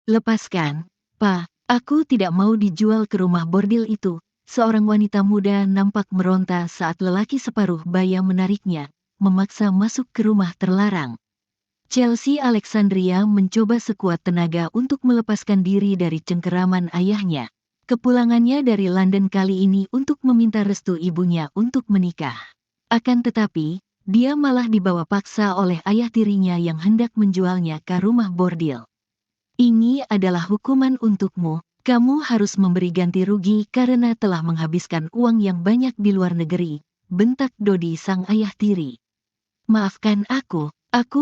Lepaskan, Pa. Aku tidak mau dijual ke rumah bordil itu. Seorang wanita muda nampak meronta saat lelaki separuh baya menariknya, memaksa masuk ke rumah terlarang. Chelsea Alexandria mencoba sekuat tenaga untuk melepaskan diri dari cengkeraman ayahnya. Kepulangannya dari London kali ini untuk meminta restu ibunya untuk menikah. Akan tetapi, dia malah dibawa paksa oleh ayah tirinya yang hendak menjualnya ke rumah bordil. Ini adalah hukuman untukmu. Kamu harus memberi ganti rugi karena telah menghabiskan uang yang banyak di luar negeri, bentak Dodi sang ayah tiri. Maafkan aku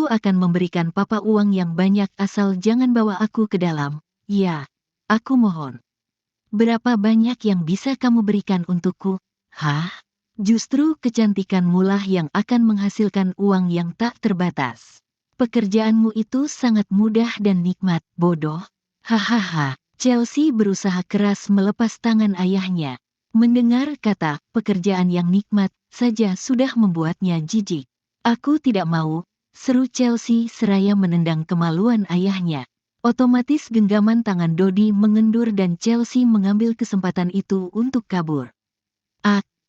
akan memberikan papa uang yang banyak asal jangan bawa aku ke dalam. Ya, aku mohon. Berapa banyak yang bisa kamu berikan untukku? Hah? Justru kecantikanmu lah yang akan menghasilkan uang yang tak terbatas. Pekerjaanmu itu sangat mudah dan nikmat, bodoh. Hahaha, Chelsea berusaha keras melepas tangan ayahnya. Mendengar kata pekerjaan yang nikmat saja sudah membuatnya jijik. Aku tidak mau, seru Chelsea seraya menendang kemaluan ayahnya. Otomatis genggaman tangan Dodi mengendur dan Chelsea mengambil kesempatan itu untuk kabur.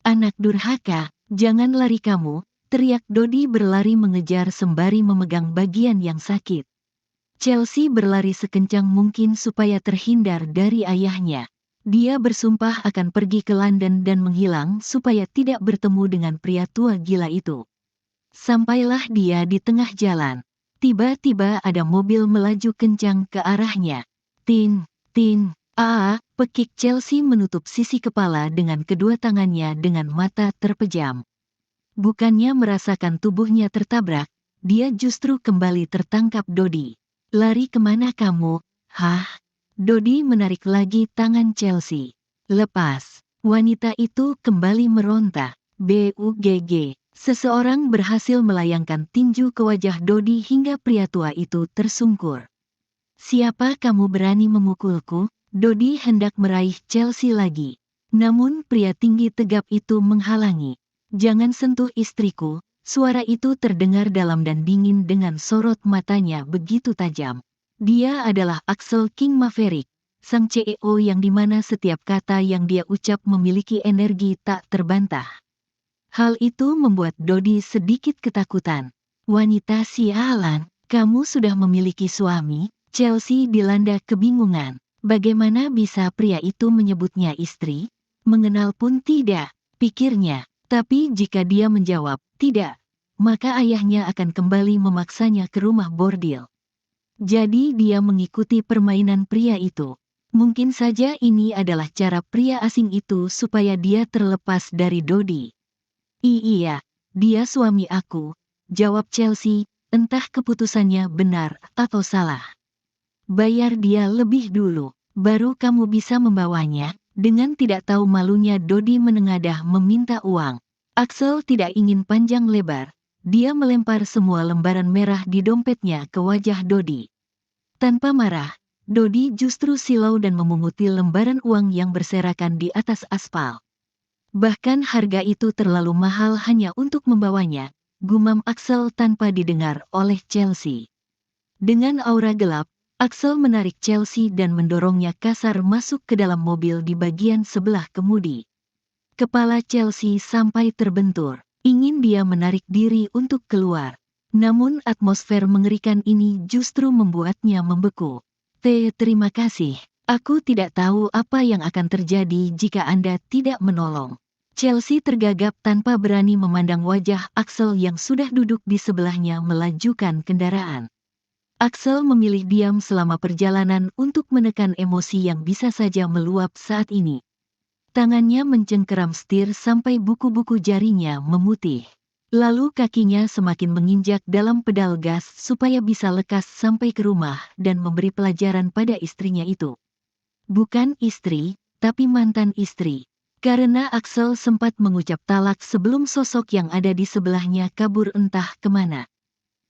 Anak durhaka, jangan lari kamu, teriak Dodi berlari mengejar sembari memegang bagian yang sakit. Chelsea berlari sekencang mungkin supaya terhindar dari ayahnya. Dia bersumpah akan pergi ke London dan menghilang supaya tidak bertemu dengan pria tua gila itu. Sampailah dia di tengah jalan. Tiba-tiba ada mobil melaju kencang ke arahnya. Tin, tin, pekik Chelsea menutup sisi kepala dengan kedua tangannya dengan mata terpejam. Bukannya merasakan tubuhnya tertabrak, dia justru kembali tertangkap Dodi. Lari kemana kamu? Hah? Dodi menarik lagi tangan Chelsea. Lepas. Wanita itu kembali meronta. BUGG. Seseorang berhasil melayangkan tinju ke wajah Dodi hingga pria tua itu tersungkur. Siapa kamu berani memukulku? Dodi hendak meraih Chelsea lagi. Namun pria tinggi tegap itu menghalangi. Jangan sentuh istriku. Suara itu terdengar dalam dan dingin dengan sorot matanya begitu tajam. Dia adalah Axel King Maverick, sang CEO yang dimana setiap kata yang dia ucap memiliki energi tak terbantah. Hal itu membuat Dodi sedikit ketakutan. Wanita sialan, kamu sudah memiliki suami? Chelsea dilanda kebingungan. Bagaimana bisa pria itu menyebutnya istri? Mengenal pun tidak, pikirnya. Tapi jika dia menjawab, tidak, maka ayahnya akan kembali memaksanya ke rumah bordil. Jadi dia mengikuti permainan pria itu. Mungkin saja ini adalah cara pria asing itu supaya dia terlepas dari Dodi. Iya, dia suami aku, jawab Chelsea, entah keputusannya benar atau salah. Bayar dia lebih dulu, baru kamu bisa membawanya. Dengan tidak tahu malunya Dodi menengadah meminta uang. Axel tidak ingin panjang lebar, dia melempar semua lembaran merah di dompetnya ke wajah Dodi. Tanpa marah, Dodi justru silau dan memunguti lembaran uang yang berserakan di atas aspal. Bahkan harga itu terlalu mahal hanya untuk membawanya, gumam Axel tanpa didengar oleh Chelsea. Dengan aura gelap, Axel menarik Chelsea dan mendorongnya kasar masuk ke dalam mobil di bagian sebelah kemudi. Kepala Chelsea sampai terbentur, ingin dia menarik diri untuk keluar. Namun atmosfer mengerikan ini justru membuatnya membeku. Terima kasih, aku tidak tahu apa yang akan terjadi jika Anda tidak menolong. Chelsea tergagap tanpa berani memandang wajah Axel yang sudah duduk di sebelahnya melajukan kendaraan. Axel memilih diam selama perjalanan untuk menekan emosi yang bisa saja meluap saat ini. Tangannya mencengkeram setir sampai buku-buku jarinya memutih. Lalu kakinya semakin menginjak dalam pedal gas supaya bisa lekas sampai ke rumah dan memberi pelajaran pada istrinya itu. Bukan istri, tapi mantan istri. Karena Axel sempat mengucap talak sebelum sosok yang ada di sebelahnya kabur entah kemana.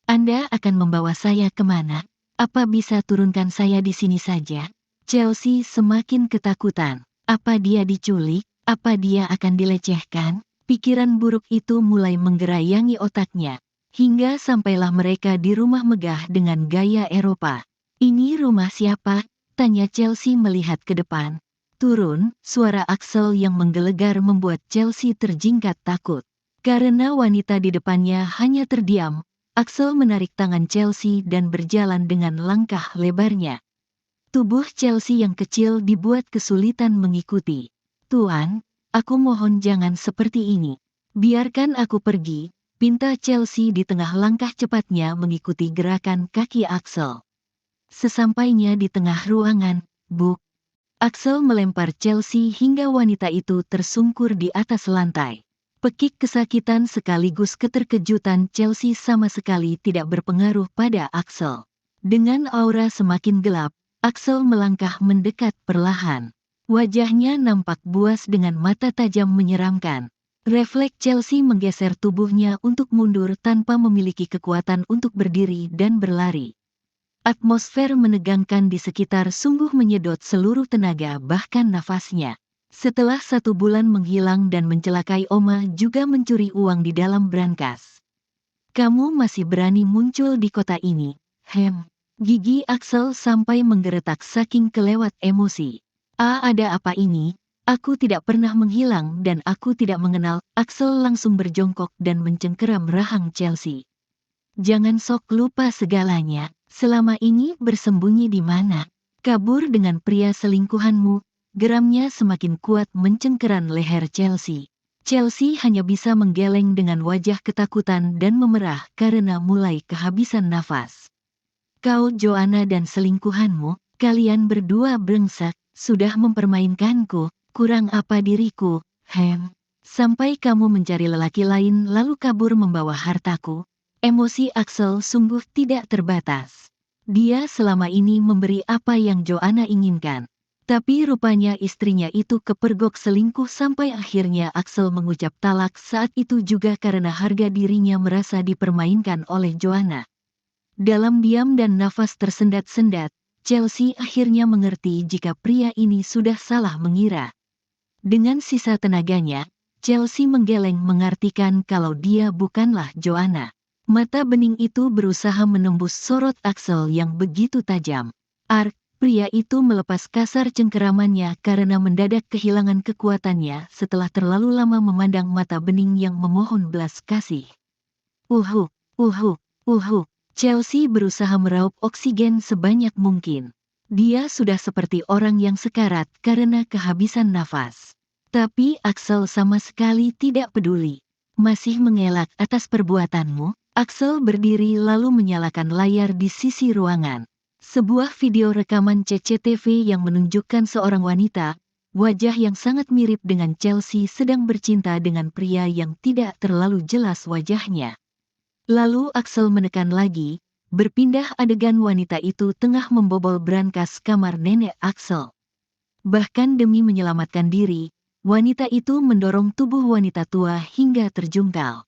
Anda akan membawa saya kemana? Apa bisa turunkan saya di sini saja? Chelsea semakin ketakutan. Apa dia diculik? Apa dia akan dilecehkan? Pikiran buruk itu mulai menggerayangi otaknya. Hingga sampailah mereka di rumah megah dengan gaya Eropa. Ini rumah siapa? Tanya Chelsea melihat ke depan. Turun, suara Axel yang menggelegar membuat Chelsea terjingkat takut. Karena wanita di depannya hanya terdiam, Axel menarik tangan Chelsea dan berjalan dengan langkah lebarnya. Tubuh Chelsea yang kecil dibuat kesulitan mengikuti. "Tuan, aku mohon jangan seperti ini. Biarkan aku pergi," pinta Chelsea di tengah langkah cepatnya mengikuti gerakan kaki Axel. Sesampainya di tengah ruangan, "Buk!" Axel melempar Chelsea hingga wanita itu tersungkur di atas lantai. Pekik kesakitan sekaligus keterkejutan Chelsea sama sekali tidak berpengaruh pada Axel. Dengan aura semakin gelap, Axel melangkah mendekat perlahan. Wajahnya nampak buas dengan mata tajam menyeramkan. Refleks Chelsea menggeser tubuhnya untuk mundur tanpa memiliki kekuatan untuk berdiri dan berlari. Atmosfer menegangkan di sekitar sungguh menyedot seluruh tenaga bahkan nafasnya. Setelah 1 bulan menghilang dan mencelakai Oma juga mencuri uang di dalam brankas. "Kamu masih berani muncul di kota ini, Hem." Gigi Axel sampai menggeretak saking kelewat emosi. Ada apa ini? Aku tidak pernah menghilang dan aku tidak mengenal." Axel langsung berjongkok dan mencengkeram rahang Chelsea. "Jangan sok lupa segalanya. Selama ini bersembunyi di mana? Kabur dengan pria selingkuhanmu." Geramnya semakin kuat mencengkeram leher Chelsea. Chelsea hanya bisa menggeleng dengan wajah ketakutan dan memerah karena mulai kehabisan nafas. "Kau Joanna dan selingkuhanmu, kalian berdua brengsek, sudah mempermainkanku, kurang apa diriku, Hem. Sampai kamu mencari lelaki lain lalu kabur membawa hartaku." Emosi Axel sungguh tidak terbatas. Dia selama ini memberi apa yang Joanna inginkan. Tapi rupanya istrinya itu kepergok selingkuh sampai akhirnya Axel mengucap talak saat itu juga karena harga dirinya merasa dipermainkan oleh Joanna. Dalam diam dan nafas tersendat-sendat, Chelsea akhirnya mengerti jika pria ini sudah salah mengira. Dengan sisa tenaganya, Chelsea menggeleng mengartikan kalau dia bukanlah Joanna. Mata bening itu berusaha menembus sorot Axel yang begitu tajam. Pria itu melepas kasar cengkeramannya karena mendadak kehilangan kekuatannya setelah terlalu lama memandang mata bening yang memohon belas kasih. Uhu, uhu, uhu. Chelsea berusaha meraup oksigen sebanyak mungkin. Dia sudah seperti orang yang sekarat karena kehabisan nafas. Tapi Axel sama sekali tidak peduli. "Masih mengelak atas perbuatanmu?" Axel berdiri lalu menyalakan layar di sisi ruangan. Sebuah video rekaman CCTV yang menunjukkan seorang wanita, wajah yang sangat mirip dengan Chelsea sedang bercinta dengan pria yang tidak terlalu jelas wajahnya. Lalu Axel menekan lagi, berpindah adegan wanita itu tengah membobol brankas kamar nenek Axel. Bahkan demi menyelamatkan diri, wanita itu mendorong tubuh wanita tua hingga terjungkal.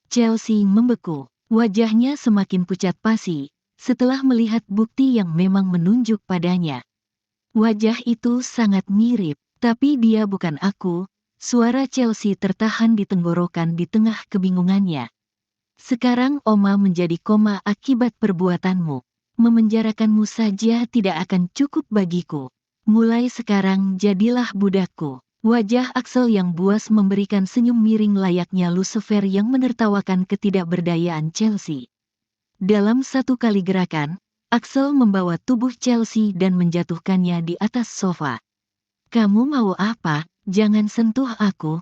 Chelsea membeku, wajahnya semakin pucat pasi, setelah melihat bukti yang memang menunjuk padanya. "Wajah itu sangat mirip, tapi dia bukan aku." Suara Chelsea tertahan di tenggorokan di tengah kebingungannya. "Sekarang Oma menjadi koma akibat perbuatanmu. Memenjarakanmu saja tidak akan cukup bagiku. Mulai sekarang jadilah budakku." Wajah Axel yang buas memberikan senyum miring layaknya Lucifer yang menertawakan ketidakberdayaan Chelsea. Dalam satu kali gerakan, Axel membawa tubuh Chelsea dan menjatuhkannya di atas sofa. "Kamu mau apa? Jangan sentuh aku."